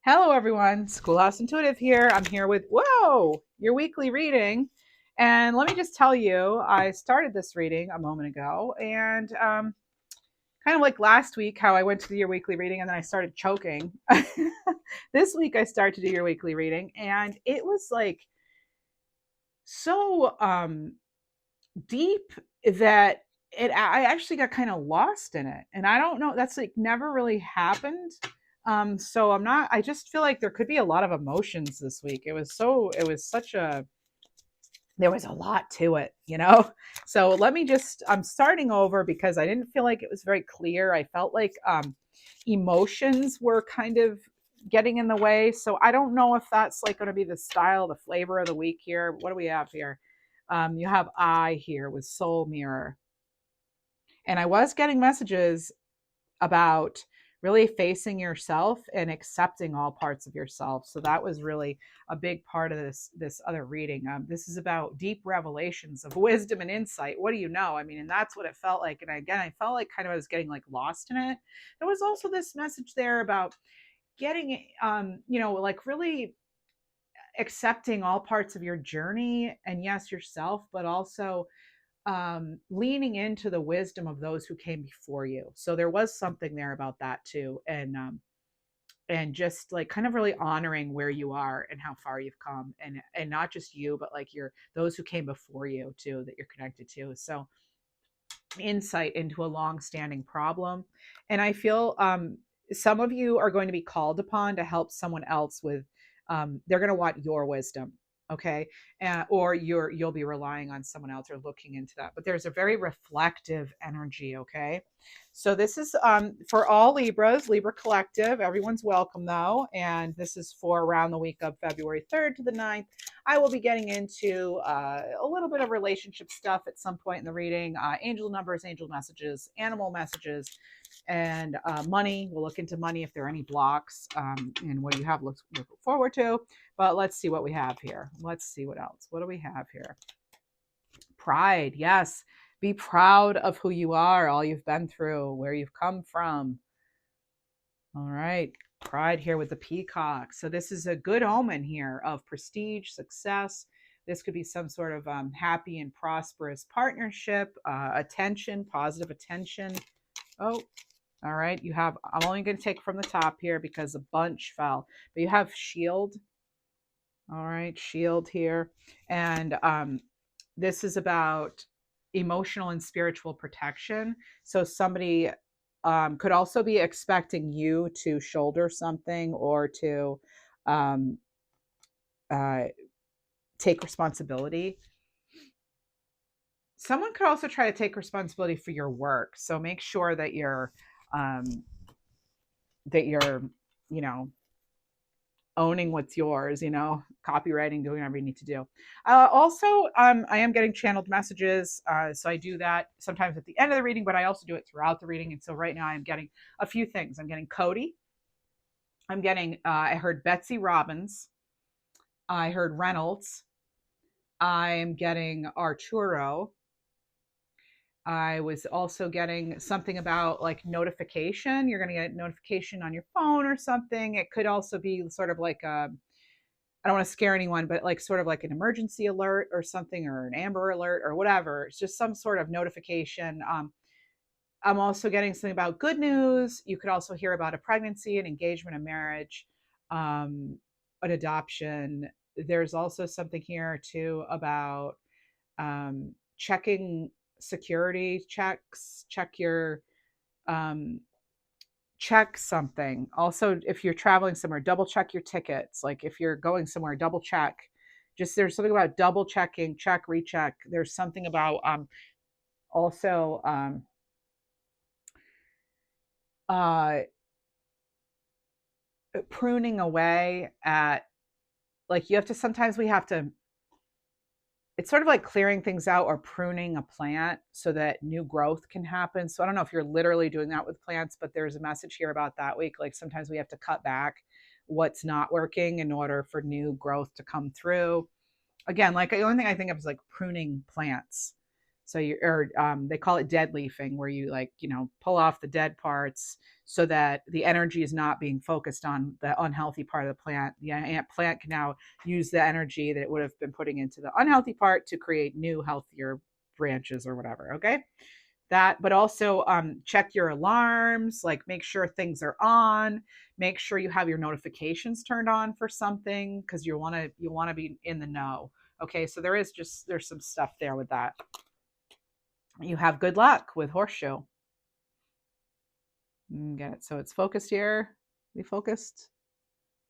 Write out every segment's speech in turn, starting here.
Hello, everyone. Schoolhouse Intuitive here. I'm here with, your weekly reading. And let me just tell you, I started this reading a moment ago. And kind of like last week, how I went to do your weekly reading and then I started choking. This week, I started to do your weekly reading. And it was like so deep that I actually got kind of lost in it. And I don't know, that's like never really happened. So I just feel like there could be a lot of emotions this week. It was such a, there was a lot to it. So I'm starting over because I didn't feel like it was very clear. I felt like emotions were kind of getting in the way. So I don't know if that's like going to be the style, the flavor of the week here. What do we have here? You have I here with Soul Mirror. And I was getting messages about really facing yourself and accepting all parts of yourself. So that was really a big part of this other reading. This is about deep revelations of wisdom and insight. What do you know? I mean, and that's what it felt like. And again, I felt like kind of I was getting like lost in it. There was also this message there about getting, like really accepting all parts of your journey and yes, yourself, but also leaning into the wisdom of those who came before you. So there was something there about that too, and just like kind of really honoring where you are and how far you've come, and not just you, but like your those who came before you too that you're connected to. So insight into a long-standing problem, and I feel some of you are going to be called upon to help someone else with. They're going to want your wisdom, okay, or you'll be relying on someone else or looking into that. But there's a very reflective energy, okay. So this is for all Libras, Libra Collective. Everyone's welcome though, and this is for around the week of February 3rd to the 9th. I will be getting into a little bit of relationship stuff at some point in the reading, angel numbers, angel messages, animal messages, and money. We'll look into money if there are any blocks, and what do you have look forward to. But let's see what we have here. Let's see what else. What do we have here? Pride. Yes. Be proud of who you are, all you've been through, where you've come from. All right. Pride here with the peacock. So this is a good omen here of prestige, success. This could be some sort of happy and prosperous partnership, attention, positive attention. Oh, all right. You have, I'm only going to take from the top here because a bunch fell, but you have shield. All right. Shield here. And this is about emotional and spiritual protection. So somebody could also be expecting you to shoulder something or to um, uh, take responsibility. Someone could also try to take responsibility for your work. So make sure um, that you're, you know, owning what's yours, copywriting, doing whatever you need to do. Also, I am getting channeled messages. So I do that sometimes at the end of the reading, but I also do it throughout the reading. And so right now I'm getting a few things. I'm getting Cody. I'm getting, I heard Betsy Robbins. I heard Reynolds. I'm getting Arturo. I was also getting something about like notification. You're going to get a notification on your phone or something. It could also be sort of like a, I don't want to scare anyone, but like sort of like an emergency alert or something, or an Amber Alert or whatever. It's just some sort of notification. I'm also getting something about good news. You could also hear about a pregnancy, an engagement, a marriage, an adoption. There's also something here too about checking security checks, um, check something. Also, if you're traveling somewhere, double check your tickets. Like if you're going somewhere, double check. Just there's something about double checking, check, recheck. There's something about also uh, pruning away at, like, you have to, sometimes we have to, it's sort of like clearing things out or pruning a plant so that new growth can happen. So I don't know if you're literally doing that with plants, but there's a message here about that week. Like sometimes we have to cut back what's not working in order for new growth to come through. Again, like the only thing I think of is like pruning plants. So they call it dead leafing, where you like, pull off the dead parts so that the energy is not being focused on the unhealthy part of the plant. The plant can now use the energy that it would have been putting into the unhealthy part to create new, healthier branches or whatever. Okay. That, but also check your alarms, like make sure things are on, make sure you have your notifications turned on for something, because you want to be in the know. Okay, so there's some stuff there with that. You have good luck with horseshoe. Get it? So it's focused here. We focused.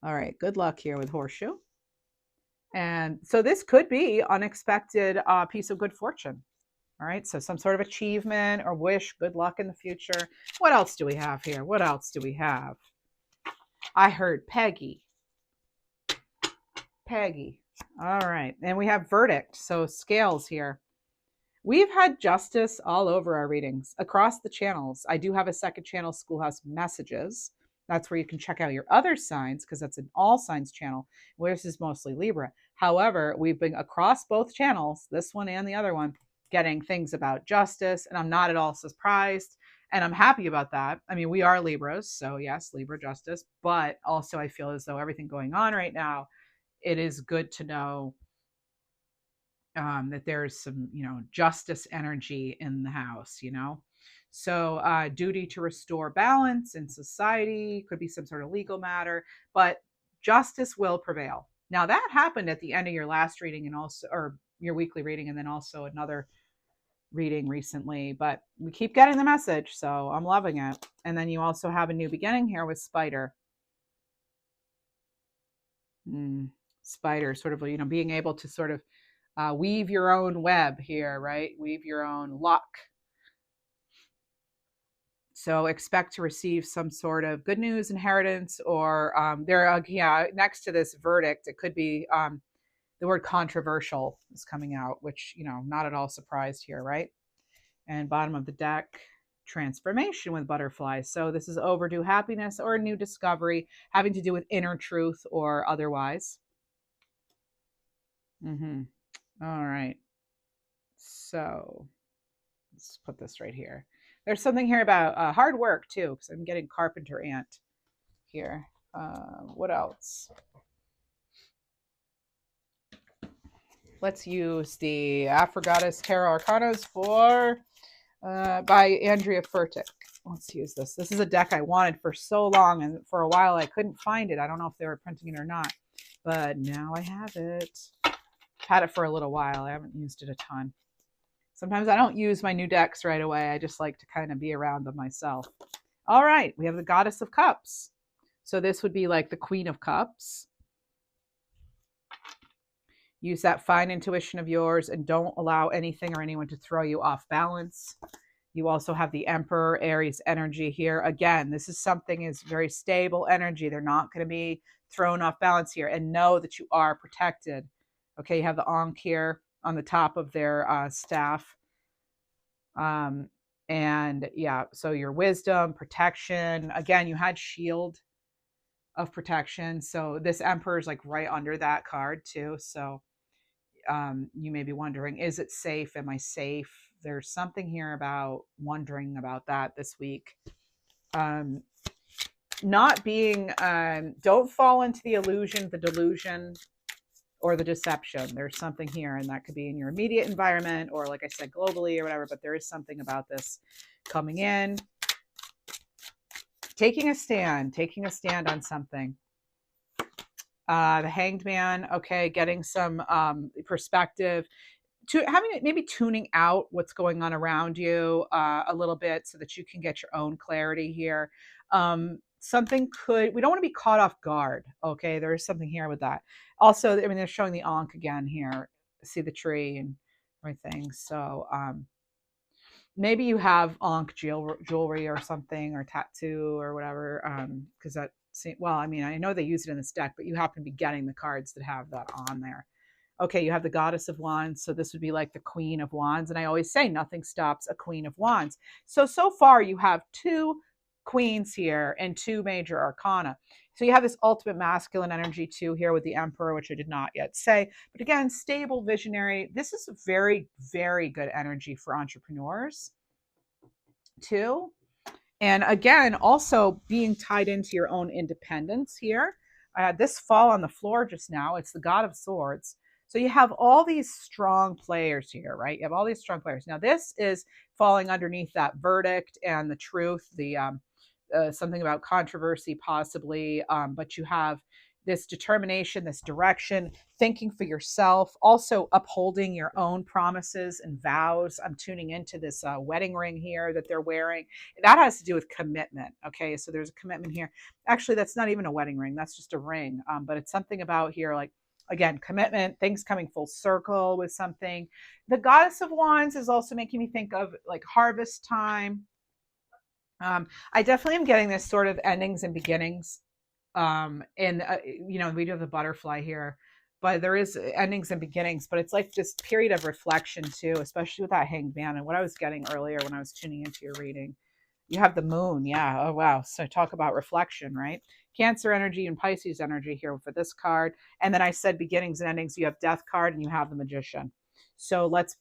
All right, good luck here with horseshoe. And so this could be unexpected piece of good fortune. All right, so some sort of achievement or wish, good luck in the future. What else do we have here? What else do we have? I heard Peggy. Peggy. All right, and we have verdict. So scales here. We've had justice all over our readings, across the channels. I do have a second channel, Schoolhouse Messages. That's where you can check out your other signs, because that's an all signs channel, where this is mostly Libra. However, we've been across both channels, this one and the other one, getting things about justice, and I'm not at all surprised, and I'm happy about that. I mean, we are Libras, so yes, Libra justice, but also I feel as though everything going on right now, it is good to know that there's some, justice energy in the house, So duty to restore balance in society, could be some sort of legal matter, but justice will prevail. Now that happened at the end of your last reading, and also, or your weekly reading, and then also another reading recently, but we keep getting the message, so I'm loving it. And then you also have a new beginning here with spider. Spider, sort of, being able to sort of weave your own web here, right? Weave your own luck. So expect to receive some sort of good news, inheritance, or next to this verdict, it could be the word controversial is coming out, which, not at all surprised here, right? And bottom of the deck, transformation with butterflies. So this is overdue happiness or a new discovery having to do with inner truth or otherwise. All right. So let's put this right here. There's something here about hard work too, because I'm getting carpenter ant here. What else? Let's use the Aphrodite Tarot Arcanas by Andrea Furtick. Let's use this. This is a deck I wanted for so long, and for a while I couldn't find it. I don't know if they were printing it or not, but now I have it. Had it for a little while. I haven't used it a ton. Sometimes I don't use my new decks right away. I just like to kind of be around them myself. All right, we have the Goddess of Cups. So this would be like the Queen of Cups. Use that fine intuition of yours and don't allow anything or anyone to throw you off balance. You also have the Emperor, Aries energy here. Again, this is something is very stable energy. They're not going to be thrown off balance here, and know that you are protected. Okay, you have the Ankh here on the top of their staff. And yeah, so your wisdom, protection. Again, you had shield of protection. So this Emperor is like right under that card too. So you may be wondering, is it safe? Am I safe? There's something here about wondering about that this week. Not being, don't fall into the illusion, the delusion, or the deception. There's something here, and that could be in your immediate environment, or like I said, globally or whatever, but there is something about this coming in. Taking a stand on something. The Hanged Man, okay, getting some perspective, to having maybe tuning out what's going on around you a little bit so that you can get your own clarity here. Something we don't want to be caught off guard. Okay, there's something here with that. Also, I mean, they're showing the Ankh again here. See the tree and everything. So maybe you have Ankh jewelry or something, or tattoo or whatever, because that. Well, I mean, I know they use it in this deck, but you happen to be getting the cards that have that on there. Okay, you have the Goddess of Wands, so this would be like the Queen of Wands, and I always say nothing stops a Queen of Wands. So far you have two queens here and two major arcana. So you have this ultimate masculine energy too here with the Emperor, which I did not yet say. But again, stable, visionary. This is a very, very good energy for entrepreneurs too. And again, also being tied into your own independence here. I had this fall on the floor just now. It's the God of Swords. So you have all these strong players here, right? You have all these strong players. Now, this is falling underneath that verdict and the truth, the something about controversy, possibly. But you have this determination, this direction, thinking for yourself, also upholding your own promises and vows. I'm tuning into this wedding ring here that they're wearing. That has to do with commitment. Okay, so there's a commitment here. Actually, that's not even a wedding ring, that's just a ring. But it's something about here, like, again, commitment, things coming full circle with something. The Goddess of Wands is also making me think of like harvest time. I definitely am getting this sort of endings and beginnings. And we do have the butterfly here, but there is endings and beginnings. But it's like this period of reflection too, especially with that Hanged Man and what I was getting earlier when I was tuning into your reading. You have the moon, yeah. Oh wow. So talk about reflection, right? Cancer energy and Pisces energy here for this card. And then I said beginnings and endings. You have Death card and you have the Magician. So let's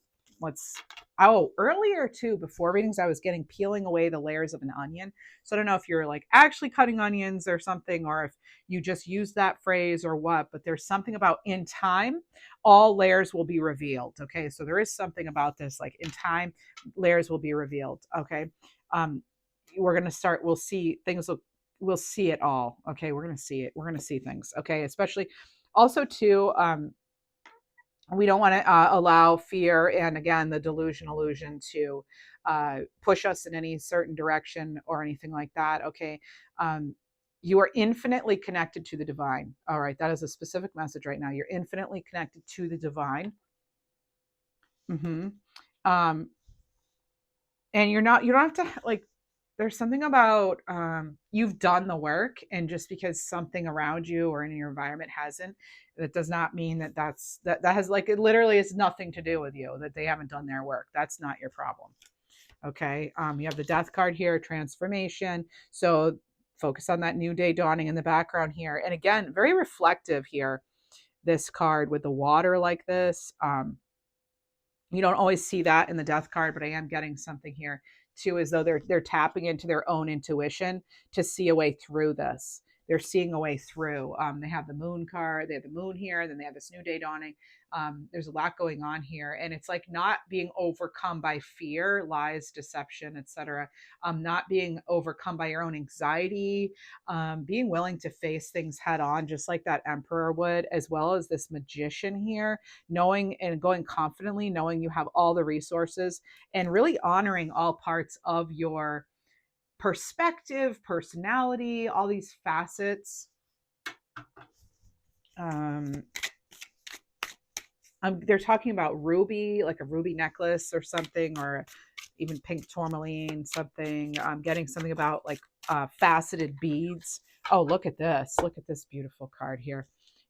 earlier too, before readings, I was getting peeling away the layers of an onion. So I don't know if you're like actually cutting onions or something, or if you just use that phrase or what, but there's something about in time, all layers will be revealed. Okay. So there is something about this, like in time, layers will be revealed. Okay. We're going to start, we'll see it all. Okay. We're going to see it. We're going to see things. Okay. Especially also too, we don't want to allow fear and again the delusion illusion to push us in any certain direction or anything like that. Okay. You are infinitely connected to the divine. All right, that is a specific message right now. You're infinitely connected to the divine. Mm-hmm. um, and you don't have to like, there's something about you've done the work, and just because something around you or in your environment hasn't, that does not mean that has like, it literally has nothing to do with you, that they haven't done their work. That's not your problem. Okay. You have the Death card here, transformation. So focus on that new day dawning in the background here, and again, very reflective here, this card with the water like this. You don't always see that in the Death card, but I am getting something here too, as though they're tapping into their own intuition to see a way through this. They're seeing a way through. They have the Moon card, they have the moon here, and then they have this new day dawning. There's a lot going on here, and it's like not being overcome by fear, lies, deception, etc. Not being overcome by your own anxiety, being willing to face things head on, just like that Emperor would, as well as this Magician here, knowing and going confidently, knowing you have all the resources, and really honoring all parts of your perspective, personality, all these facets. um they're talking about ruby, like a ruby necklace or something, or even pink tourmaline something. I'm getting something about like faceted beads. Oh, look at this, look at this beautiful card here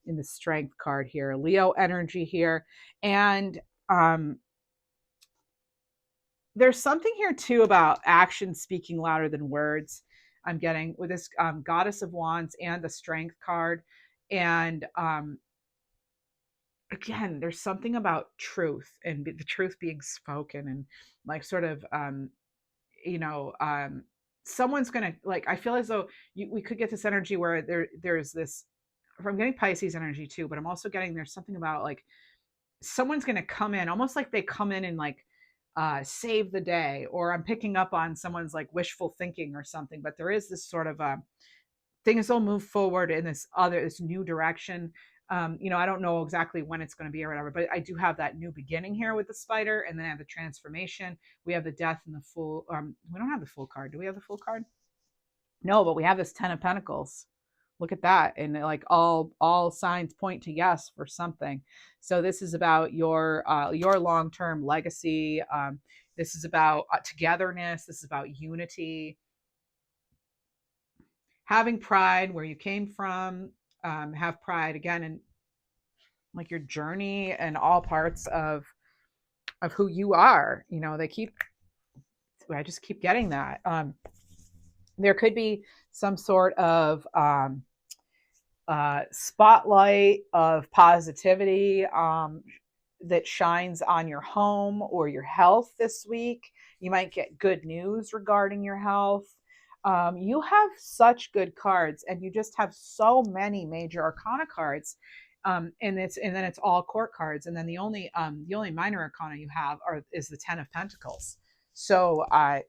in the Strength card here, Leo energy here. And there's something here too about action speaking louder than words. I'm getting with this Goddess of Wands and the Strength card. And again, there's something about truth and the truth being spoken, and like sort of you know someone's gonna, like, I feel as though we could get this energy where there's this, I'm getting Pisces energy too, but I'm also getting there's something about like someone's gonna come in, almost like they come in and like save the day, or I'm picking up on someone's like wishful thinking or something. But there is this sort of things will move forward in this new direction. I don't know exactly when it's going to be or whatever, but I do have that new beginning here with the spider, and then I have the transformation. We have the Death and the Fool. We don't have the Fool card. Do we have the Fool card? No, but we have this Ten of Pentacles. Look at that, and like all signs point to yes for something. So this is about your long-term legacy. This is about togetherness. This is about unity, having pride where you came from. Have pride again in like your journey and all parts of who you are. I just keep getting that. There could be some sort of spotlight of positivity that shines on your home or your health this week. You might get good news regarding your health. You have such good cards, and you just have so many major arcana cards. And then it's all court cards, and then the only minor arcana you have is the Ten of Pentacles. So I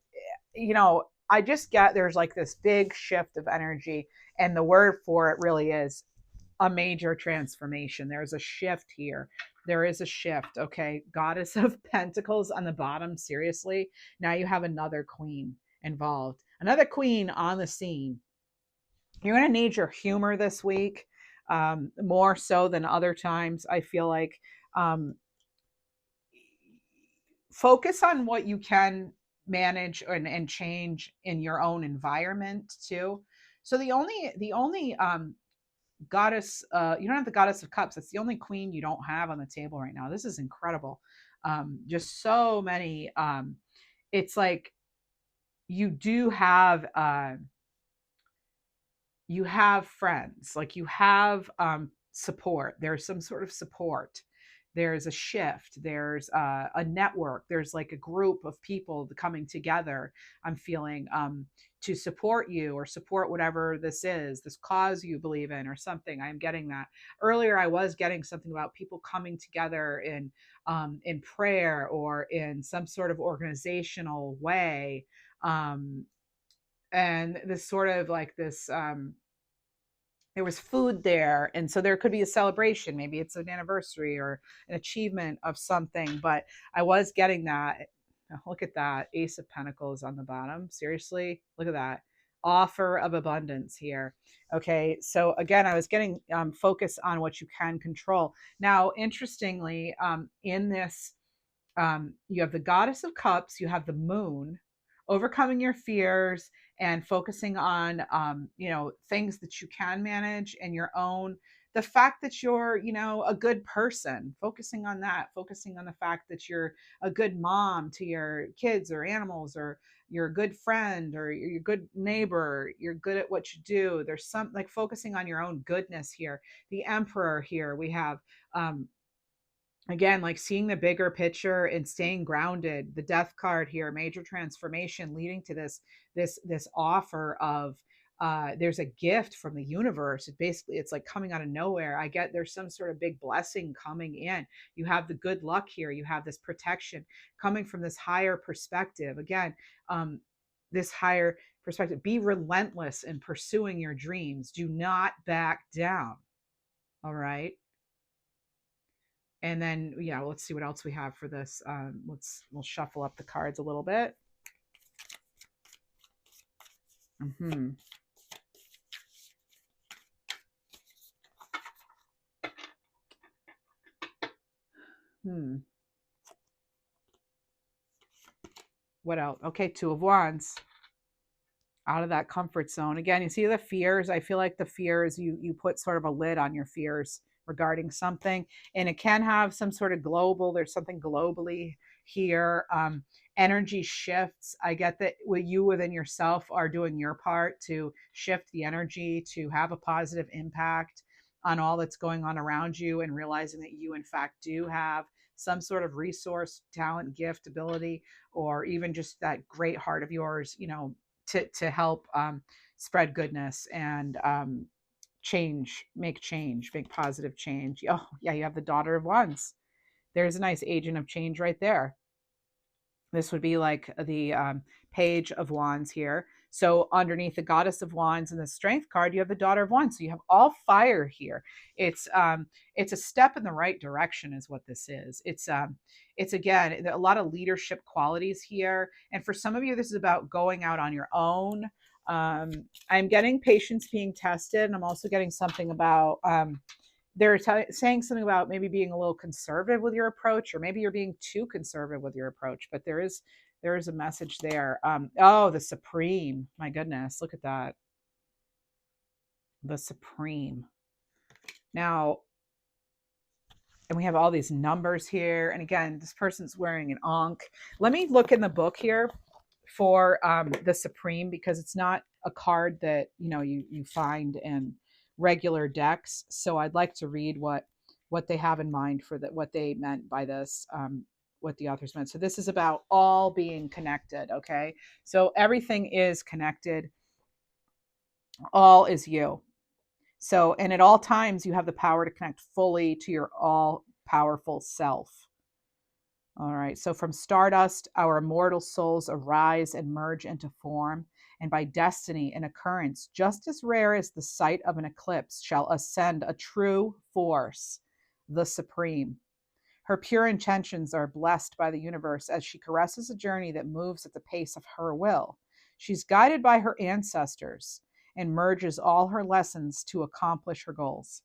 just get there's like this big shift of energy, and the word for it really is a major transformation. There's a shift here. There is a shift. Okay. Goddess of Pentacles on the bottom. Seriously. Now you have another queen involved, another queen on the scene. You're going to need your humor this week, more so than other times. I feel like focus on what you can manage and change in your own environment too. So the only goddess, you don't have the Goddess of Cups. That's the only queen you don't have on the table right now. This is incredible. Just so many. It's like you do have you have friends, like you have support. There's some sort of support. There's a shift. There's a network. There's like a group of people coming together. I'm feeling to support you or support whatever this is, this cause you believe in or something. I'm getting that. Earlier, I was getting something about people coming together in prayer or in some sort of organizational way. And this sort of like this there was food there, and so there could be a celebration. Maybe it's an anniversary or an achievement of something, but I was getting that. Look at that Ace of Pentacles on the bottom. Seriously, look at that offer of abundance here. Okay, so again, I was getting focus on what you can control. Now interestingly, in this you have the Goddess of Cups, you have the Moon, overcoming your fears and focusing on things that you can manage and your own, the fact that you're a good person, focusing on that, focusing on the fact that you're a good mom to your kids or animals, or you're a good friend, or you're a good neighbor, you're good at what you do. There's some like focusing on your own goodness here. The Emperor here we have, again, like seeing the bigger picture and staying grounded. The Death card here, major transformation leading to this offer of there's a gift from the universe. It's like coming out of nowhere. I get there's some sort of big blessing coming in. You have the good luck here. You have this protection coming from this higher perspective. Again, this higher perspective. Be relentless in pursuing your dreams. Do not back down. All right. And then, let's see what else we have for this. We'll shuffle up the cards a little bit. Mm-hmm. What else? Okay, Two of Wands. Out of that comfort zone. Again, you see the fears. I feel like the fears, you put sort of a lid on your fears regarding something, and it can have some sort of there's something globally here. Energy shifts. I get that you within yourself are doing your part to shift the energy to have a positive impact on all that's going on around you, and realizing that you in fact do have some sort of resource, talent, gift, ability, or even just that great heart of yours, to help spread goodness and make positive change. Oh yeah, you have the Daughter of Wands. There's a nice agent of change right there. This would be like the Page of Wands here. So underneath the Goddess of Wands and the Strength card, you have the Daughter of Wands. So you have all fire here. It's a step in the right direction, is what this is. It's again a lot of leadership qualities here. And for some of you, this is about going out on your own. I'm getting patience being tested, and I'm also getting something about they're saying something about maybe being a little conservative with your approach, or maybe you're being too conservative with your approach. But there is a message there. Oh, the Supreme. My goodness, look at that. The Supreme. Now, and we have all these numbers here. And again, this person's wearing an ankh. Let me look in the book here for the Supreme, because it's not a card that you find in regular decks. So I'd like to read what they have in mind for that, what they meant by this, what the authors meant. So this is about all being connected. Okay. So everything is connected. All is you. So, and at all times you have the power to connect fully to your all powerful self. All right. So from stardust, our immortal souls arise and merge into form. And by destiny, an occurrence just as rare as the sight of an eclipse shall ascend a true force, the supreme. Her pure intentions are blessed by the universe as she caresses a journey that moves at the pace of her will. She's guided by her ancestors and merges all her lessons to accomplish her goals.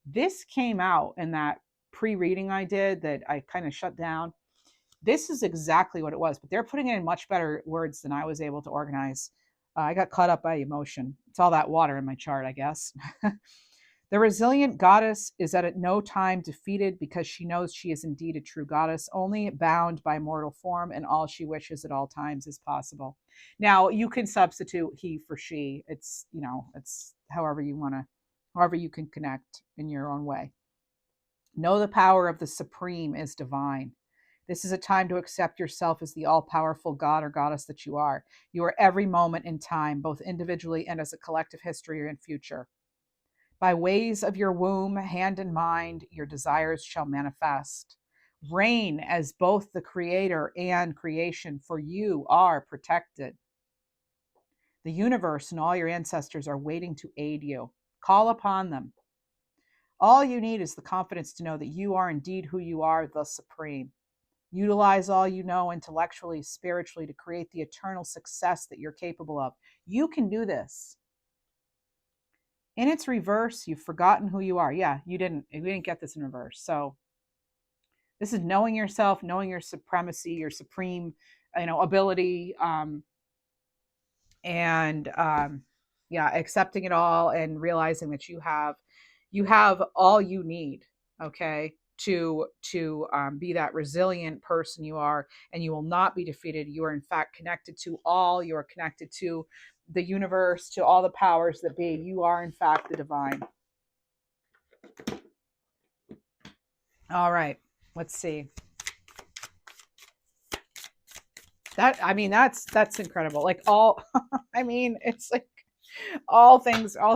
This came out in that pre reading I did that I kind of shut down. This is exactly what it was, but they're putting it in much better words than I was able to organize. I got caught up by emotion. It's all that water in my chart, I guess. The resilient goddess is at no time defeated because she knows she is indeed a true goddess, only bound by mortal form, and all she wishes at all times is possible. Now, you can substitute he for she. It's, it's however you want to, however you can connect in your own way. Know the power of the supreme is divine. This is a time to accept yourself as the all powerful God or goddess that you are. You are every moment in time, both individually and as a collective history and future. By ways of your womb, hand, and mind, your desires shall manifest. Reign as both the creator and creation, for you are protected. The universe and all your ancestors are waiting to aid you. Call upon them. All you need is the confidence to know that you are indeed who you are, the supreme. Utilize all you know intellectually, spiritually to create the eternal success that you're capable of. You can do this. In its reverse, you've forgotten who you are. Yeah, you didn't get this in reverse. So this is knowing yourself, knowing your supremacy, your supreme, ability, and yeah, accepting it all and realizing that you have all you need. Okay, to be that resilient person you are, and you will not be defeated. You are in fact connected to all. You are connected to the universe, to all the powers that be. You are in fact the divine. All right, let's see. That's incredible. Like all, it's like all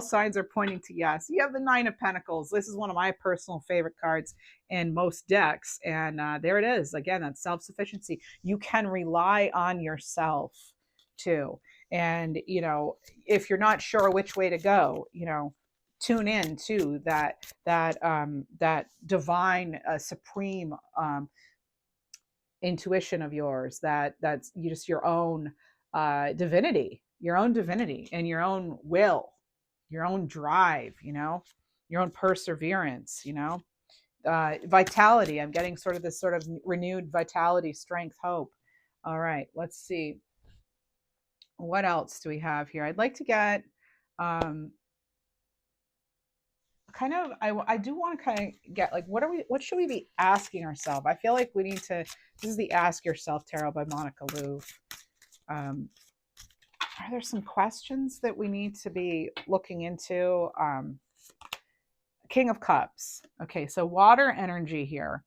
signs are pointing to yes. You have the Nine of Pentacles. This is one of my personal favorite cards in most decks, and there it is again. That self-sufficiency. You can rely on yourself too, and if you're not sure which way to go, tune in to that divine, supreme, intuition of yours, that's you just your own divinity and your own will, your own drive, your own perseverance, vitality. I'm getting sort of this sort of renewed vitality, strength, hope. All right, let's see what else do we have here. I'd like to get kind of I do want to kind of get like what should we be asking ourselves. I feel like we need to. This is the Ask Yourself Tarot by Monica Louv. Are there some questions that we need to be looking into? King of Cups. Okay, so water energy here.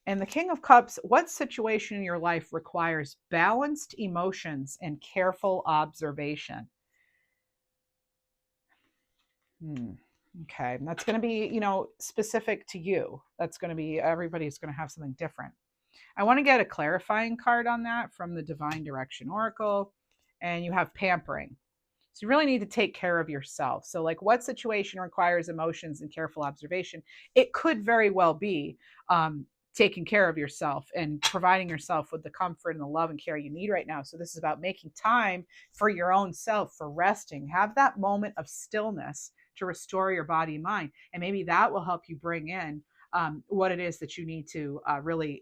And the King of Cups, what situation in your life requires balanced emotions and careful observation? Okay, that's going to be, specific to you. That's going to be, everybody's going to have something different. I want to get a clarifying card on that from the Divine Direction Oracle. And you have pampering. So you really need to take care of yourself. So like what situation requires emotions and careful observation? It could very well be taking care of yourself and providing yourself with the comfort and the love and care you need right now. So this is about making time for your own self, for resting. Have that moment of stillness to restore your body and mind. And maybe that will help you bring in what it is that you need to really,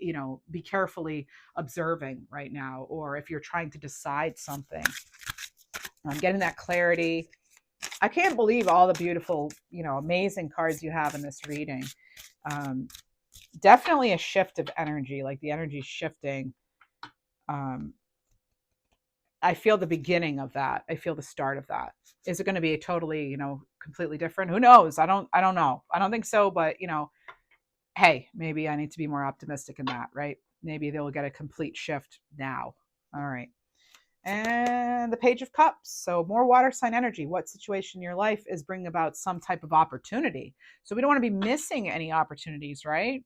be carefully observing right now, or if you're trying to decide something. I'm getting that clarity. I can't believe all the beautiful, amazing cards you have in this reading. Definitely a shift of energy, like the energy shifting. I feel the beginning of that. I feel the start of that. Is it going to be a totally, completely different. Who knows? I don't know. I don't think so, but hey, maybe I need to be more optimistic in that, right? Maybe they'll get a complete shift now. All right. And the Page of Cups. So more water sign energy. What situation in your life is bringing about some type of opportunity? So we don't want to be missing any opportunities, right?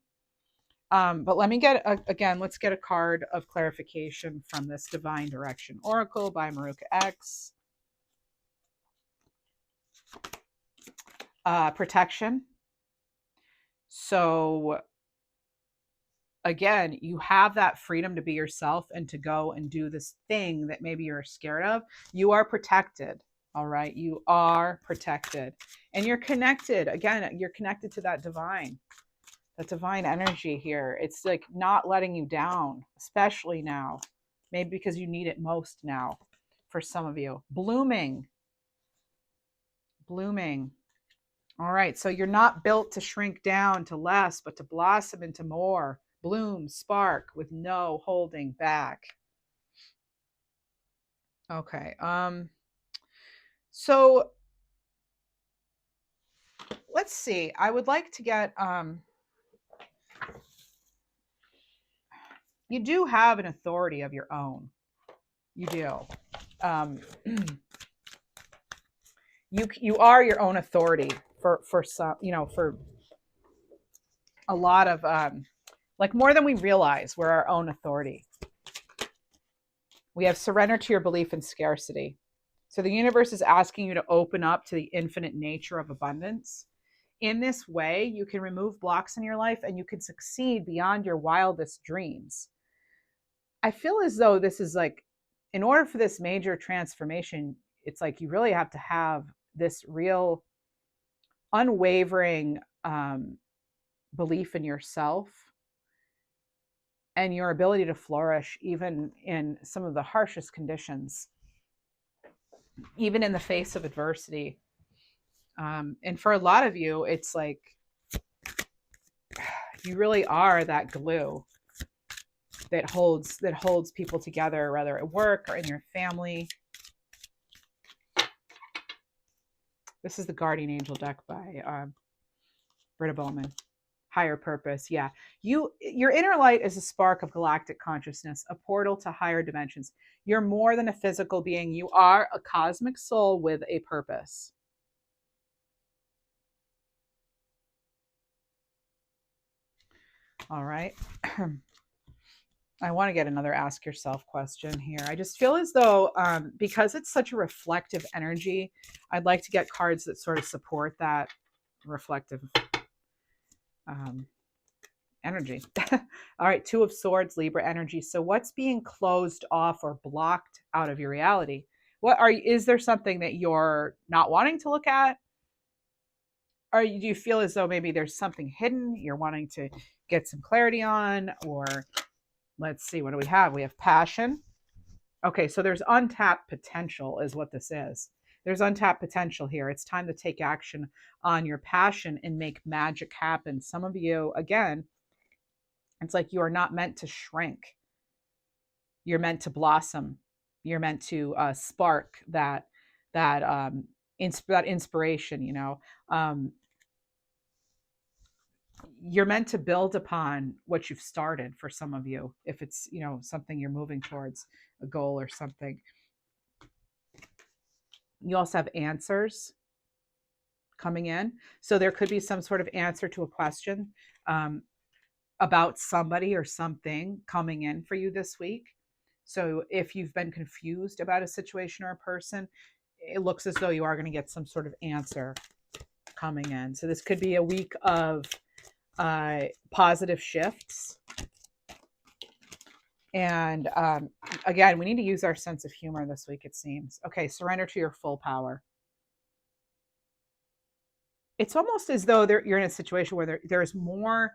But let me get, again, let's get a card of clarification from this Divine Direction Oracle by Maruka X. Protection. So again, you have that freedom to be yourself and to go and do this thing that maybe you're scared of. You are protected. All right. You are protected and you're connected. Again, you're connected to that divine energy here. It's like not letting you down, especially now, maybe because you need it most now for some of you. Blooming. All right. So you're not built to shrink down to less, but to blossom into more. Bloom, spark with no holding back. Okay. So let's see. I would like to get you do have an authority of your own. You do. You are your own authority for some, for a lot of like more than we realize, we're our own authority. We have surrender to your belief in scarcity. So the universe is asking you to open up to the infinite nature of abundance. In this way, you can remove blocks in your life and you can succeed beyond your wildest dreams. I feel as though this is like, in order for this major transformation, it's like you really have to have this real unwavering belief in yourself and your ability to flourish even in some of the harshest conditions, even in the face of adversity. And for a lot of you, it's like you really are that glue that holds people together, whether at work or in your family. This is the Guardian Angel deck by Britta Bowman. Higher purpose. Yeah. Your inner light is a spark of galactic consciousness, a portal to higher dimensions. You're more than a physical being. You are a cosmic soul with a purpose. All right. I want to get another ask yourself question here. I just feel as though because it's such a reflective energy, I'd like to get cards that sort of support that reflective energy. All right, Two of Swords, Libra energy. So what's being closed off or blocked out of your reality? Is there something that you're not wanting to look at? Or do you feel as though maybe there's something hidden you're wanting to get some clarity on? Or let's see, what do we have? We have passion. Okay, so there's untapped potential is what this is. There's untapped potential here. It's time to take action on your passion and make magic happen. Some of you, again, it's like you are not meant to shrink. You're meant to blossom. You're meant to spark that inspiration. You're meant to build upon what you've started. For some of you, if it's something you're moving towards, a goal or something. You also have answers coming in. So there could be some sort of answer to a question about somebody or something coming in for you this week. So if you've been confused about a situation or a person, it looks as though you are going to get some sort of answer coming in. So this could be a week of positive shifts. And again, we need to use our sense of humor this week, it seems. Okay, surrender to your full power. It's almost as though you're in a situation where there's more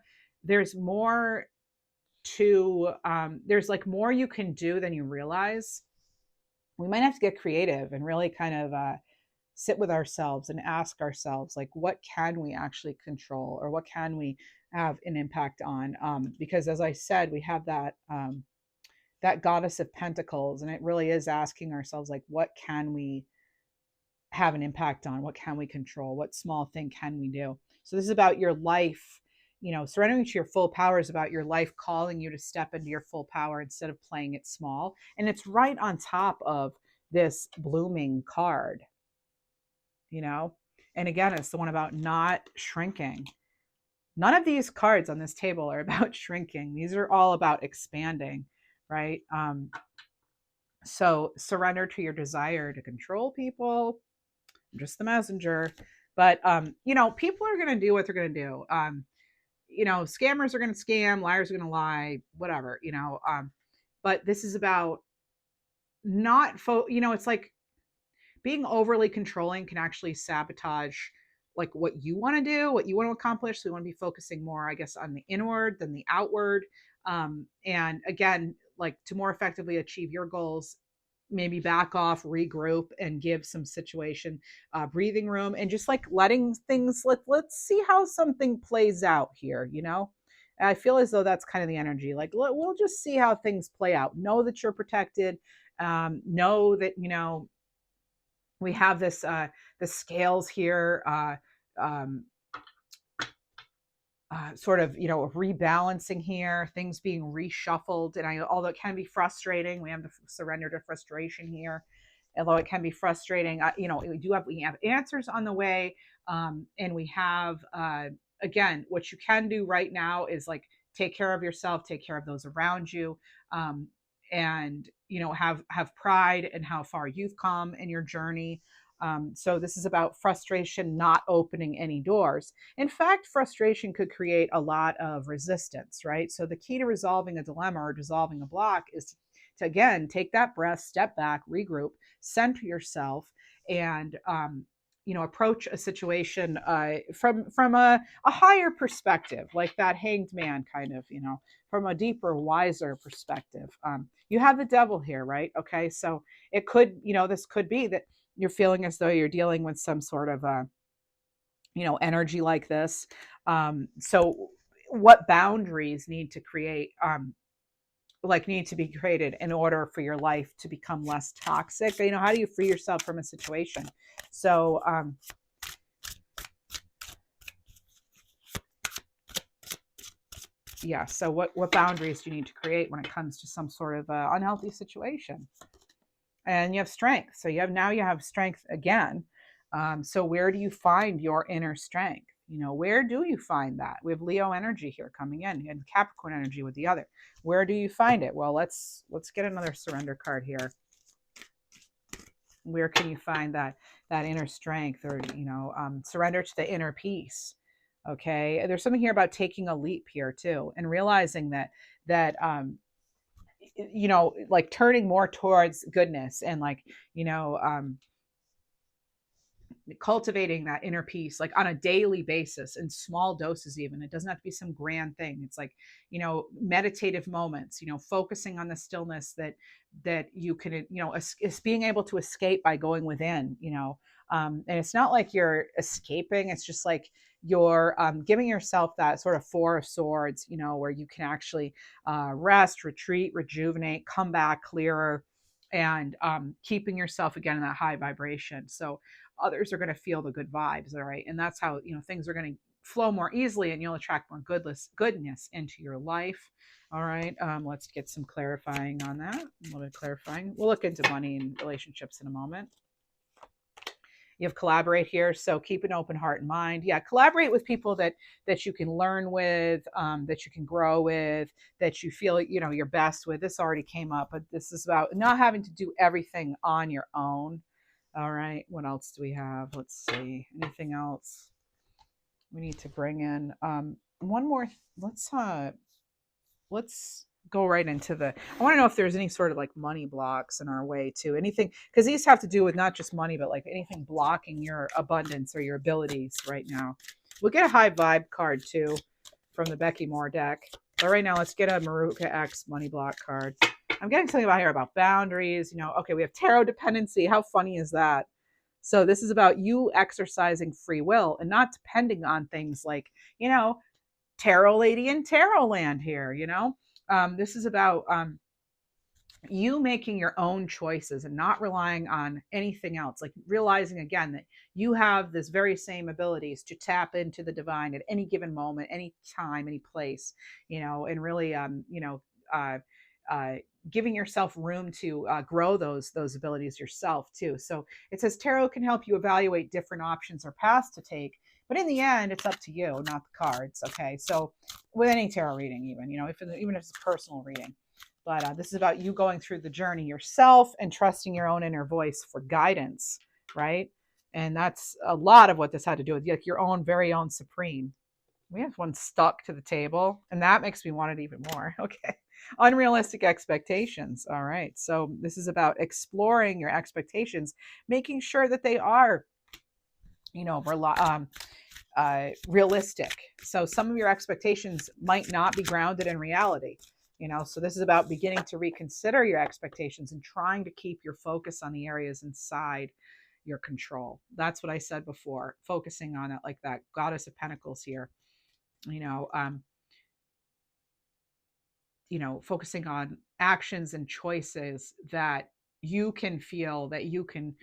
to there's like more you can do than you realize. We might have to get creative and really kind of sit with ourselves and ask ourselves, like, what can we actually control, or what can we have an impact on? Because as I said, we have that that Goddess of Pentacles, and it really is asking ourselves, like, what can we have an impact on? What can we control? What small thing can we do? So this is about your life. Surrendering to your full power is about your life calling you to step into your full power instead of playing it small. And it's right on top of this blooming card, you know? And again, it's the one about not shrinking. None of these cards on this table are about shrinking. These are all about expanding, right? So surrender to your desire to control people. I'm just the messenger. But people are going to do what they're going to do. Scammers are going to scam, liars are going to lie, whatever. But this is about not it's like being overly controlling can actually sabotage like what you want to do, what you want to accomplish. So we want to be focusing more, I guess, on the inward than the outward. And again, like to more effectively achieve your goals, maybe back off, regroup, and give some situation breathing room, and just like letting things. Let's see how something plays out here. I feel as though that's kind of the energy. Like we'll just see how things play out. Know that you're protected. Know that we have this the scales here um, sort of rebalancing here, things being reshuffled. And although it can be frustrating, we have the surrender to frustration here. Although it can be frustrating, we have answers on the way. And we have again, what you can do right now is like take care of yourself, take care of those around you, and have pride in how far you've come in your journey. So this is about frustration not opening any doors. In fact, frustration could create a lot of resistance, right? So the key to resolving a dilemma or dissolving a block is to again take that breath, step back, regroup, center yourself, and approach a situation from a higher perspective, like that hanged man kind of, from a deeper, wiser perspective. You have the devil here, right? Okay, so it could, this could be that you're feeling as though you're dealing with some sort of energy like this. So what boundaries need to be created in order for your life to become less toxic? How do you free yourself from a situation? So so what boundaries do you need to create when it comes to some sort of unhealthy situation? And you have strength. So you have strength again. So where do you find your inner strength? Where do you find that? We have Leo energy here coming in and Capricorn energy with the other. Where do you find it? Well, let's get another surrender card here. Where can you find that inner strength, or surrender to the inner peace? Okay, there's something here about taking a leap here too, and realizing that like turning more towards goodness, and cultivating that inner peace, like on a daily basis, in small doses. Even it doesn't have to be some grand thing. It's like meditative moments, focusing on the stillness that you can is being able to escape by going within. And it's not like you're escaping, it's just like you're giving yourself that sort of Four of Swords, where you can actually rest, retreat, rejuvenate, come back clearer, and keeping yourself again in that high vibration. So others are going to feel the good vibes, all right? And that's how things are going to flow more easily, and you'll attract more goodness into your life. All right, let's get some clarifying on that. A little bit of clarifying. We'll look into money and relationships in a moment. You have collaborate here, so keep an open heart and mind. Yeah, collaborate with people that you can learn with, that you can grow with, that you feel you're best with. This already came up, but this is about not having to do everything on your own. All right, what else do we have? Let's see. Anything else we need to bring in? One more. Let's go right into I want to know if there's any sort of like money blocks in our way too. Anything, because these have to do with not just money, but like anything blocking your abundance or your abilities right now. We'll get a high vibe card too from the Becky Moore deck. But right now, let's get a Maruka X money block card. I'm getting something about boundaries. Okay, we have tarot dependency. How funny is that? So this is about you exercising free will and not depending on things like, tarot lady in tarot land here, this is about you making your own choices and not relying on anything else, like realizing again that you have this very same abilities to tap into the divine at any given moment, any time, any place, and really uh, uh, giving yourself room to grow those abilities yourself too. So it says tarot can help you evaluate different options or paths to take, but in the end it's up to you, not the cards. Okay, so with any tarot reading, even if it's a personal reading, but this is about you going through the journey yourself and trusting your own inner voice for guidance, right? And that's a lot of what this had to do with, like, your own very own supreme. We have one stuck to the table, and that makes me want it even more. Okay. Unrealistic expectations. All right. So this is about exploring your expectations, making sure that they are, realistic. So some of your expectations might not be grounded in reality. So this is about beginning to reconsider your expectations and trying to keep your focus on the areas inside your control. That's what I said before, focusing on it, like that Goddess of Pentacles here. you know um focusing on actions and choices that you can feel, that you can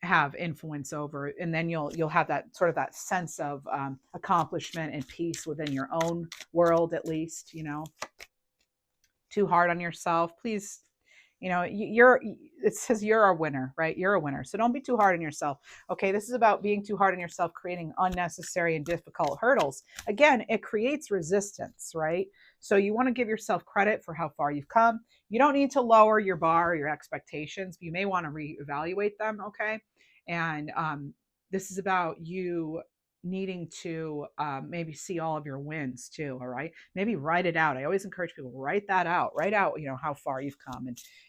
have influence over, and then you'll have that sort of that sense of accomplishment and peace within your own world, at least. Too hard on yourself, please. You're it says you're a winner, right? You're a winner, so don't be too hard on yourself. Okay, this is about being too hard on yourself, creating unnecessary and difficult hurdles. Again, it creates resistance, right? So you want to give yourself credit for how far you've come. You don't need to lower your bar or your expectations, but you may want to reevaluate them. Okay, and this is about you needing to maybe see all of your wins too. All right, maybe write it out. I always encourage people, write that out. Write out how far you've come,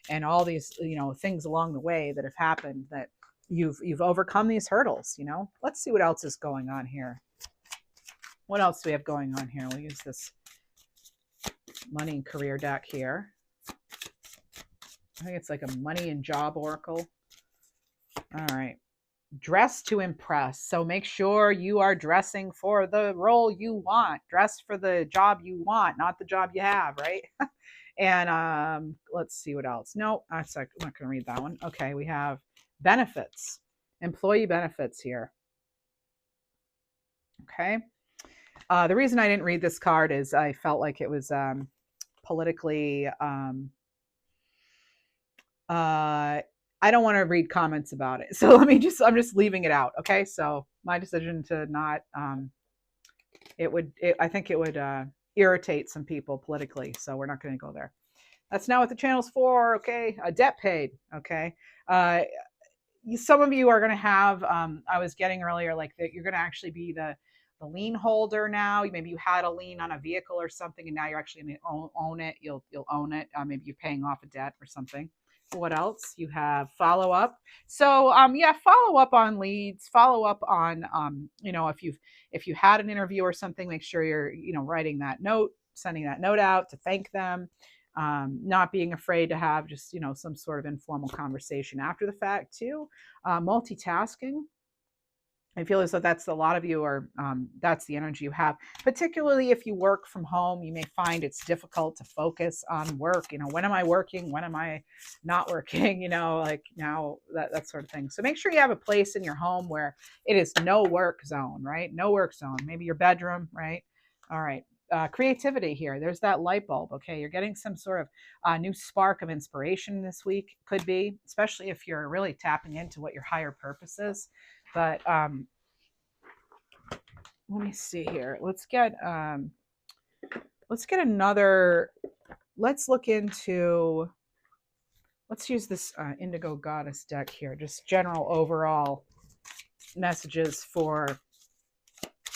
and all these things along the way that have happened, that you've overcome these hurdles. Let's see what else is going on here. What else do we have going on here? We'll use this money and career deck here. I think it's like a money and job oracle. All right. Dress to impress. So make sure you are dressing for the role you want. Dress for the job you want, not the job you have, right? And let's see what else. No, I'm not going to read that one. Okay, we have benefits, employee benefits here. Okay. The reason I didn't read this card is I felt like it was politically I don't want to read comments about it. So I'm just leaving it out. Okay. So my decision to not, I think it would irritate some people politically. So we're not going to go there. That's not what the channel's for. Okay. A debt paid. Okay. Some of you are going to have, I was getting earlier, like that you're going to actually be the lien holder now. Maybe you had a lien on a vehicle or something, and now you're actually going to own it. You'll own it. Maybe you're paying off a debt or something. What else? You have follow up. So follow up on leads, follow up on if you had an interview or something, make sure you're writing that note, sending that note out to thank them. Not being afraid to have just some sort of informal conversation after the fact too. Multitasking, I feel as though that's a lot of you are, that's the energy you have, particularly if you work from home. You may find it's difficult to focus on work. When am I working? When am I not working? Like now, that sort of thing. So make sure you have a place in your home where it is no work zone, right? No work zone. Maybe your bedroom, right? All right. Creativity here. There's that light bulb. Okay. You're getting some sort of new spark of inspiration this week, could be, especially if you're really tapping into what your higher purpose is. But let me see here. Let's get another. Let's look into. Let's use this Indigo Goddess deck here. Just general overall messages for.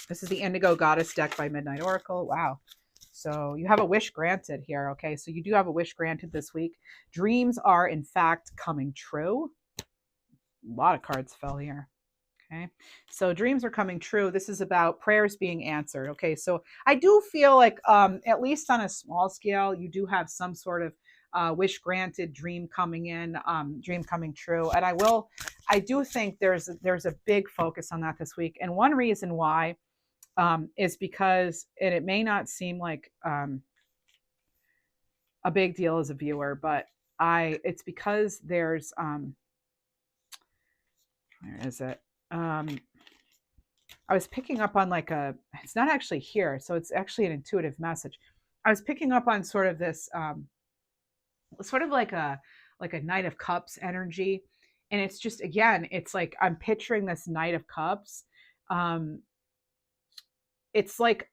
This is the Indigo Goddess deck by Midnight Oracle. Wow. So you have a wish granted here. Okay, so you do have a wish granted this week. Dreams are in fact coming true. A lot of cards fell here. Okay, so dreams are coming true. This is about prayers being answered. Okay, so I do feel like, at least on a small scale, you do have some sort of wish granted, dream coming in, dream coming true. And I do think there's a big focus on that this week. And one reason why is because, and it may not seem like a big deal as a viewer, but it's because there's, where is it? I was picking up on like it's not actually here. So it's actually an intuitive message. I was picking up on sort of this, sort of like a Knight of Cups energy. And it's just, again, it's like I'm picturing this Knight of Cups. Um, it's like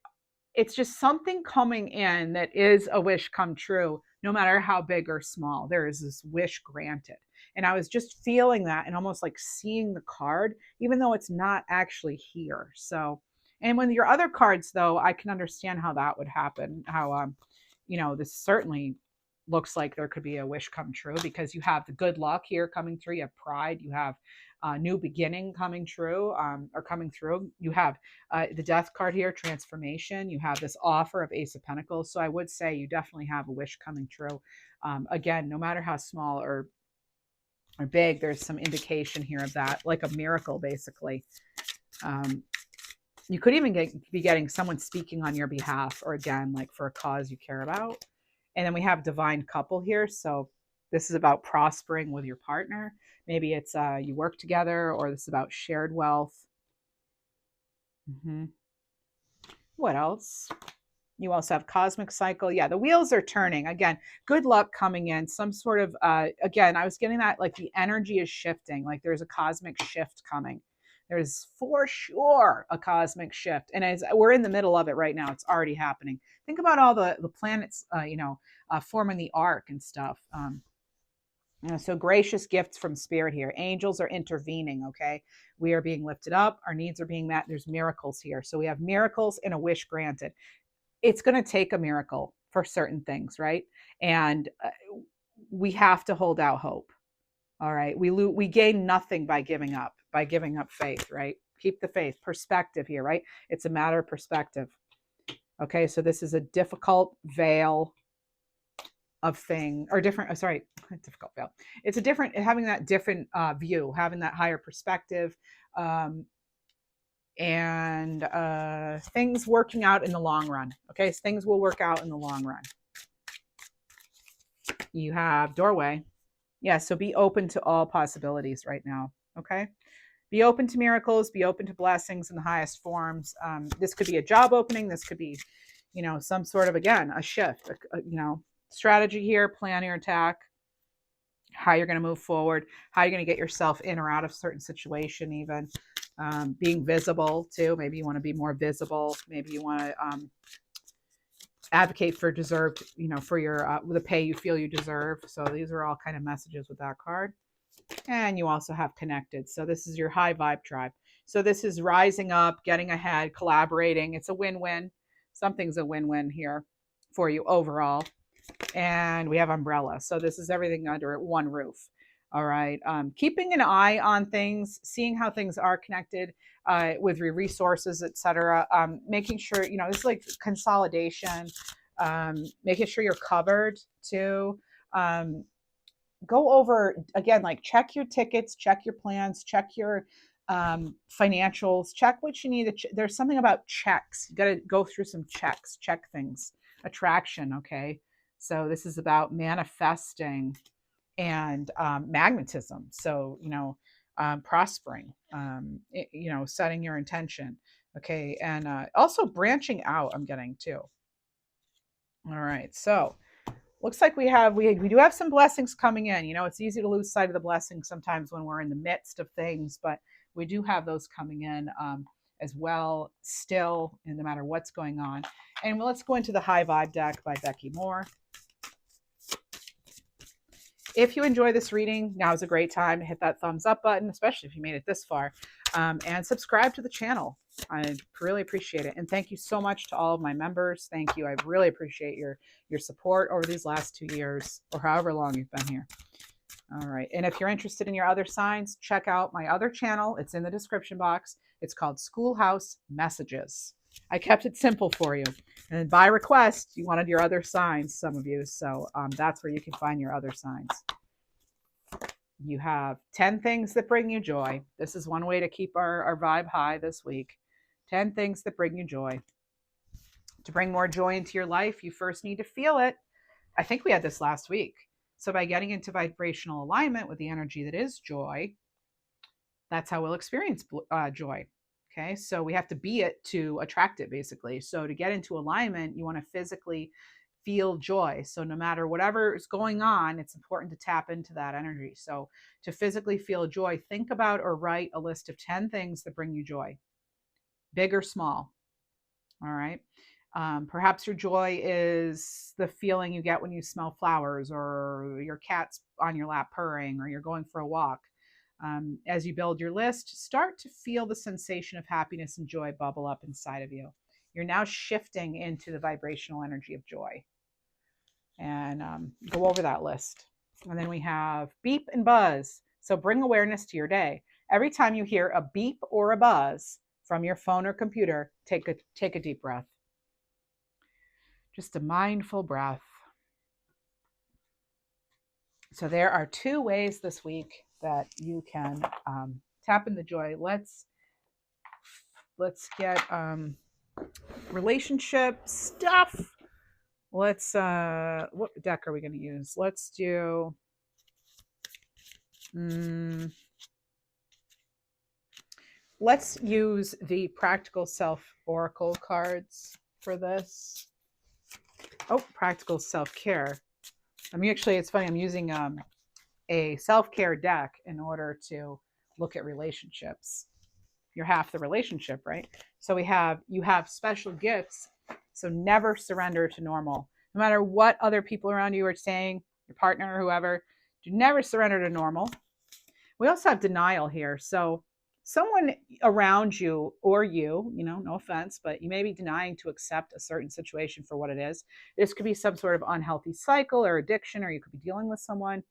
it's just something coming in that is a wish come true, no matter how big or small. There is this wish granted. And I was just feeling that and almost like seeing the card, even though it's not actually here. So, and when your other cards, though, I can understand how that would happen. How, this certainly looks like there could be a wish come true because you have the good luck here coming through. You have pride. You have a new beginning coming true, or coming through. You have the death card here, transformation. You have this offer of Ace of Pentacles. So I would say you definitely have a wish coming true. Again, no matter how small or big, there's some indication here of that, like a miracle, basically. You could even be getting someone speaking on your behalf, or again, like for a cause you care about. And then we have divine couple here. So this is about prospering with your partner. Maybe it's you work together, or this is about shared wealth. What else? You also have cosmic cycle. Yeah, the wheels are turning. Again, good luck coming in. Some sort of, again, I was getting that like the energy is shifting. Like there's a cosmic shift coming. There's for sure a cosmic shift. And as we're in the middle of it right now, it's already happening. Think about all the planets, forming the arc and stuff. So gracious gifts from spirit here. Angels are intervening. Okay. We are being lifted up. Our needs are being met. There's miracles here. So we have miracles and a wish granted. It's going to take a miracle for certain things, right? And we have to hold out hope. All right. We gain nothing by giving up faith, right? Keep the faith. Perspective here, right? It's a matter of perspective. Okay. So this is a difficult veil of thing, or different, difficult veil. It's a different, having that different view, having that higher perspective. And things working out in the long run. Okay, so things will work out in the long run. You have doorway. Yeah, so be open to all possibilities right now. Okay, be open to miracles, be open to blessings in the highest forms. This could be a job opening. This could be, some sort of, again, a shift, strategy here, plan your attack, how you're going to move forward, how you're going to get yourself in or out of certain situation, even. Being visible too. Maybe you want to be more visible. Maybe you want to advocate for deserved, for your the pay you feel you deserve. So these are all kind of messages with that card. And you also have connected. So this is your high vibe tribe. So this is rising up, getting ahead, collaborating. It's a win-win. Something's a win-win here for you overall. And we have umbrella. So this is everything under one roof. All right. Keeping an eye on things, seeing how things are connected with your resources, etc. Making sure, this is like consolidation, making sure you're covered too. Go over, again, like check your tickets, check your plans, check your financials, check what you need. There's something about checks. You got to go through some checks, check things. Attraction. Okay. So this is about manifesting and magnetism. So, prospering, setting your intention. Okay. And also branching out, I'm getting too. All right. So looks like we do have some blessings coming in. It's easy to lose sight of the blessings sometimes when we're in the midst of things, but we do have those coming in as well still, and no matter what's going on. And let's go into the High Vibe deck by Becky Moore. If you enjoy this reading, now is a great time to hit that thumbs up button, especially if you made it this far, and subscribe to the channel. I really appreciate it. And thank you so much to all of my members. Thank you. I really appreciate your support over these last 2 years, or however long you've been here. All right. And if you're interested in your other signs, check out my other channel. It's in the description box. It's called Schoolhouse Messages. I kept it simple for you. And by request, you wanted your other signs, some of you. So that's where you can find your other signs. You have 10 things that bring you joy. This is one way to keep our vibe high this week. 10 things that bring you joy. To bring more joy into your life, you first need to feel it. I think we had this last week. So by getting into vibrational alignment with the energy that is joy, that's how we'll experience joy. Okay, so we have to be it to attract it, basically. So to get into alignment, you want to physically feel joy. So no matter whatever is going on, it's important to tap into that energy. So to physically feel joy, think about or write a list of 10 things that bring you joy, big or small. All right. Perhaps your joy is the feeling you get when you smell flowers, or your cat's on your lap purring, or you're going for a walk. As you build your list, start to feel the sensation of happiness and joy bubble up inside of you. You're now shifting into the vibrational energy of joy. And go over that list. And then we have beep and buzz. So bring awareness to your day. Every time you hear a beep or a buzz from your phone or computer, take a deep breath. Just a mindful breath. So there are 2 ways this week that you can tap into joy. Let's get relationship stuff. Let's what deck are we going to use? Let's do let's use the Practical Self Oracle cards for this. Oh, Practical Self-Care. Actually, it's funny, I'm using a self-care deck in order to look at relationships. You're half the relationship, right? So you have special gifts. So never surrender to normal. No matter what other people around you are saying, your partner or whoever, do never surrender to normal. We also have denial here. So someone around you or you, no offense, but you may be denying to accept a certain situation for what it is. This could be some sort of unhealthy cycle or addiction, or you could be dealing with someone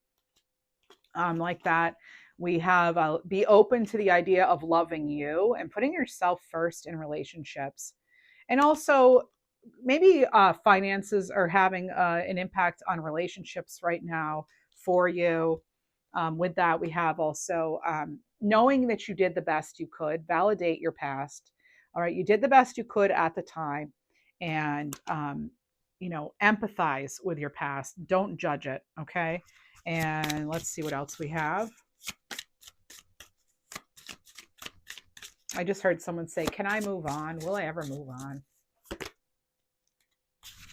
like that. We have be open to the idea of loving you and putting yourself first in relationships. And also, maybe finances are having an impact on relationships right now for you. With that, we have also knowing that you did the best you could, validate your past. All right, you did the best you could at the time, and empathize with your past. Don't judge it. Okay. And let's see what else we have. I just heard someone say, "Can I move on? Will I ever move on?"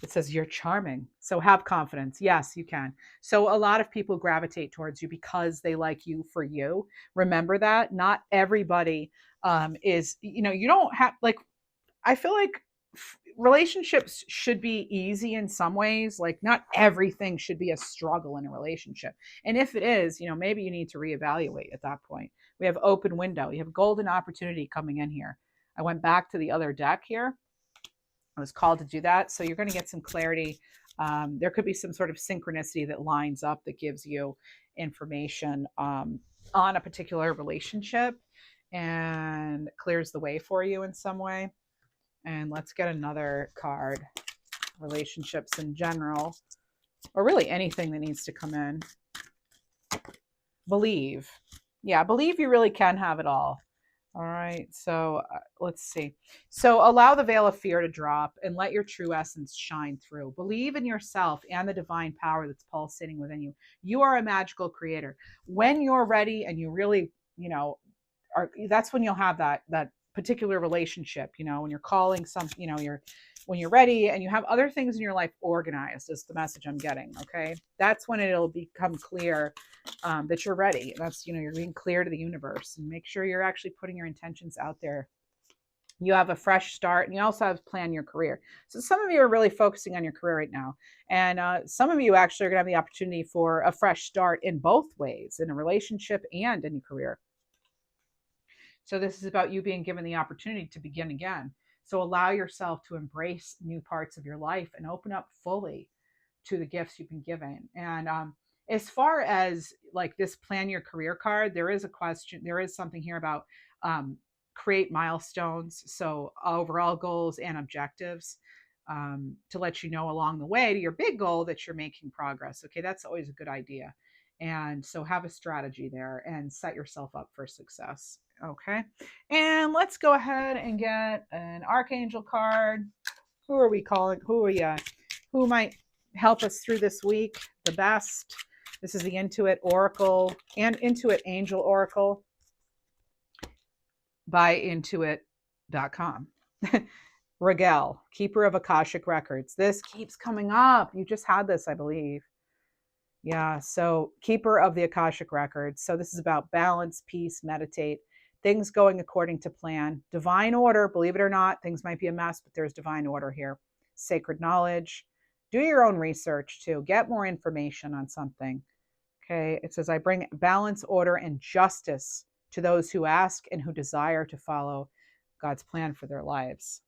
It says you're charming. So have confidence. Yes, you can. So a lot of people gravitate towards you because they like you for you. Remember that. Not everybody is, you don't have, like, I feel like relationships should be easy in some ways. Like, not everything should be a struggle in a relationship. And if it is, maybe you need to reevaluate at that point. We have open window. You have golden opportunity coming in here. I went back to the other deck here. I was called to do that. So you're going to get some clarity. There could be some sort of synchronicity that lines up that gives you information on a particular relationship and clears the way for you in some way. And let's get another card. Relationships in general, or really anything that needs to come in. Believe. Yeah, believe you really can have it all. All right, so let's see. So allow the veil of fear to drop and let your true essence shine through. Believe in yourself and the divine power that's pulsating within you. You are a magical creator. When you're ready and you really, that's when you'll have that particular relationship, when you're calling when you're ready and you have other things in your life organized, is the message I'm getting. Okay. That's when it'll become clear that you're ready. That's, you're being clear to the universe, and make sure you're actually putting your intentions out there. You have a fresh start, and you also have to plan your career. So some of you are really focusing on your career right now. And some of you actually are going to have the opportunity for a fresh start in both ways, in a relationship and in your career. So this is about you being given the opportunity to begin again. So allow yourself to embrace new parts of your life and open up fully to the gifts you've been given. And as far as like this plan your career card, there is something here about create milestones. So overall goals and objectives to let you know along the way to your big goal that you're making progress. Okay, that's always a good idea. And so have a strategy there and set yourself up for success. Okay. And let's go ahead and get an Archangel card. Who are we calling? Who might help us through this week the best? This is the Intuit Oracle and Intuit Angel Oracle by Intuit.com. Regel, keeper of Akashic records. This keeps coming up. You just had this, I believe. Yeah, so keeper of the Akashic records. So this is about balance, peace, meditate, things going according to plan, divine order. Believe it or not, things might be a mess, but there's divine order here. Sacred knowledge. Do your own research too. Get more information on something. Okay, it says, I bring balance, order, and justice to those who ask and who desire to follow God's plan for their lives.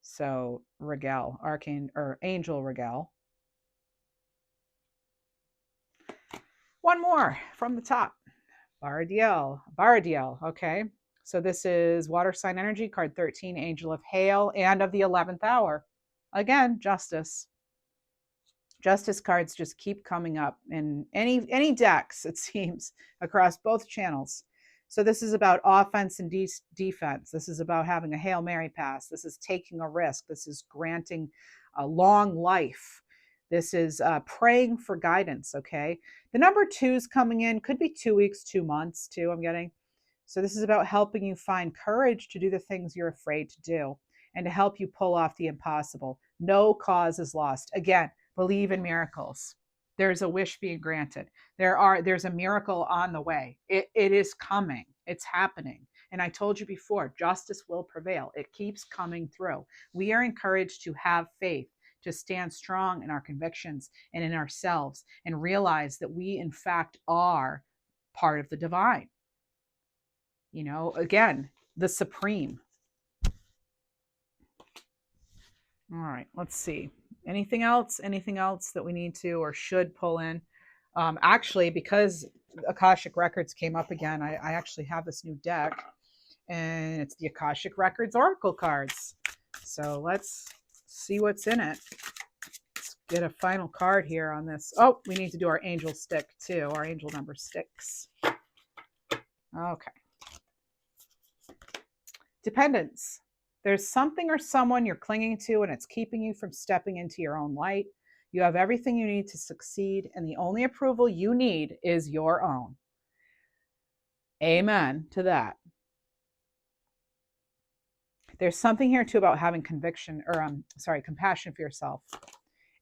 So Regel, Archangel or Angel Regel. One more from the top. Baradiel. Okay. So this is water sign energy, card 13, Angel of Hail and of the 11th hour. Again, justice. Justice cards just keep coming up in any decks, it seems, across both channels. So this is about offense and defense. This is about having a Hail Mary pass. This is taking a risk. This is granting a long life. This is praying for guidance, okay? The number 2 is coming in. Could be 2 weeks, 2 months too, I'm getting. So this is about helping you find courage to do the things you're afraid to do and to help you pull off the impossible. No cause is lost. Again, believe in miracles. There's a wish being granted. There's a miracle on the way. It is coming. It's happening. And I told you before, justice will prevail. It keeps coming through. We are encouraged to have faith, to stand strong in our convictions and in ourselves and realize that we, in fact, are part of the divine. You know, again, the supreme. All right, let's see. Anything else that we need to or should pull in? Actually, because Akashic Records came up again, I actually have this new deck, and it's the Akashic Records Oracle cards. So let's see what's in it. Let's get a final card here on this. Oh, we need to do our angel stick too, our angel number sticks. Okay. Dependence. There's something or someone you're clinging to and it's keeping you from stepping into your own light. You have everything you need to succeed, and the only approval you need is your own. Amen to that. There's something here too about having compassion for yourself.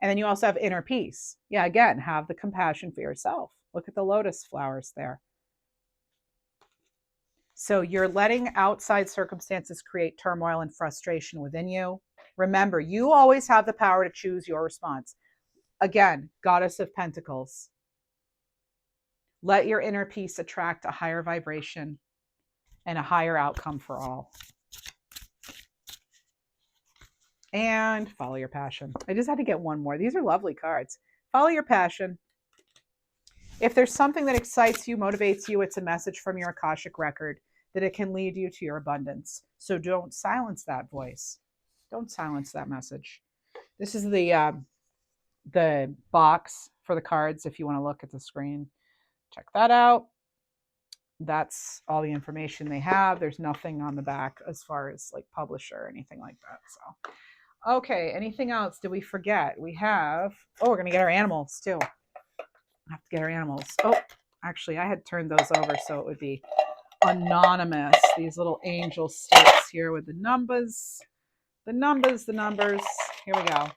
And then you also have inner peace. Yeah, again, have the compassion for yourself. Look at the lotus flowers there. So you're letting outside circumstances create turmoil and frustration within you. Remember, you always have the power to choose your response. Again, Goddess of Pentacles. Let your inner peace attract a higher vibration and a higher outcome for all. And follow your passion. I just had to get one more. These are lovely cards. Follow your passion. If there's something that excites you, motivates you, it's a message from your Akashic record that it can lead you to your abundance. So don't silence that voice. Don't silence that message. This is the box for the cards if you want to look at the screen. Check that out. That's all the information they have. There's nothing on the back as far as like publisher or anything like that. So, okay, anything else? Did we forget? We have, we're going to get our animals too. I have to get our animals. Oh, actually, I had turned those over so it would be anonymous. These little angel sticks here with the numbers. The numbers. Here we go.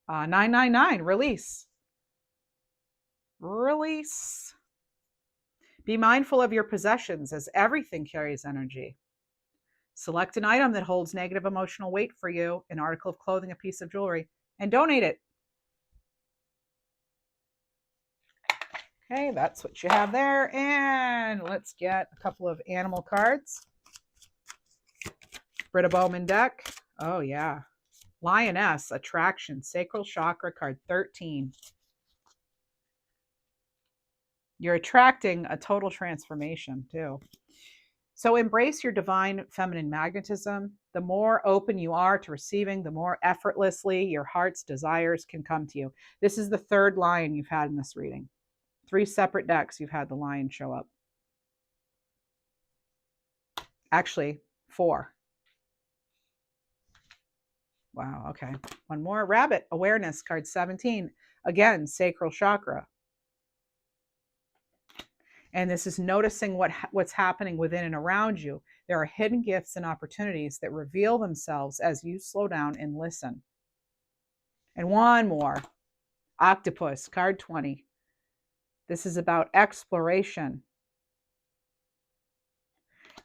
999, release. Release. Be mindful of your possessions as everything carries energy. Select an item that holds negative emotional weight for you, an article of clothing, a piece of jewelry, and donate it. Okay, that's what you have there. And let's get a couple of animal cards. Britta Bowman deck. Oh, yeah. Lioness, attraction, sacral chakra, card 13. You're attracting a total transformation, too. So embrace your divine feminine magnetism. The more open you are to receiving, the more effortlessly your heart's desires can come to you. This is the third lion you've had in this reading. 3 separate decks you've had the lion show up. Actually, 4. Wow. Okay. One more. Rabbit. Awareness. Card 17. Again, sacral chakra. And this is noticing what's happening within and around you. There are hidden gifts and opportunities that reveal themselves as you slow down and listen. And one more. Octopus. Card 20. This is about exploration.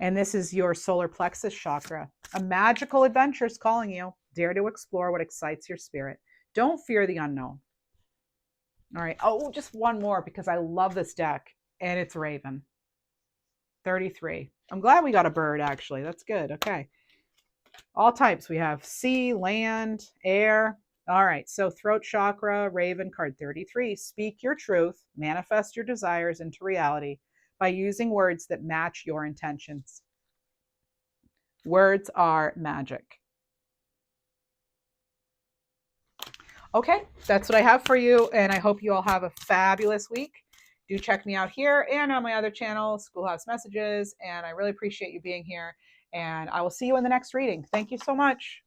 And this is your solar plexus chakra. A magical adventure is calling you. Dare to explore what excites your spirit. Don't fear the unknown. All right. Oh, just one more because I love this deck. And it's Raven. 33. I'm glad we got a bird, actually. That's good. Okay. All types. We have sea, land, air. All right. So throat chakra, Raven, card 33. Speak your truth. Manifest your desires into reality by using words that match your intentions. Words are magic. Okay, that's what I have for you, and I hope you all have a fabulous week. Do check me out here and on my other channel, Schoolhouse Messages, and I really appreciate you being here, and I will see you in the next reading. Thank you so much.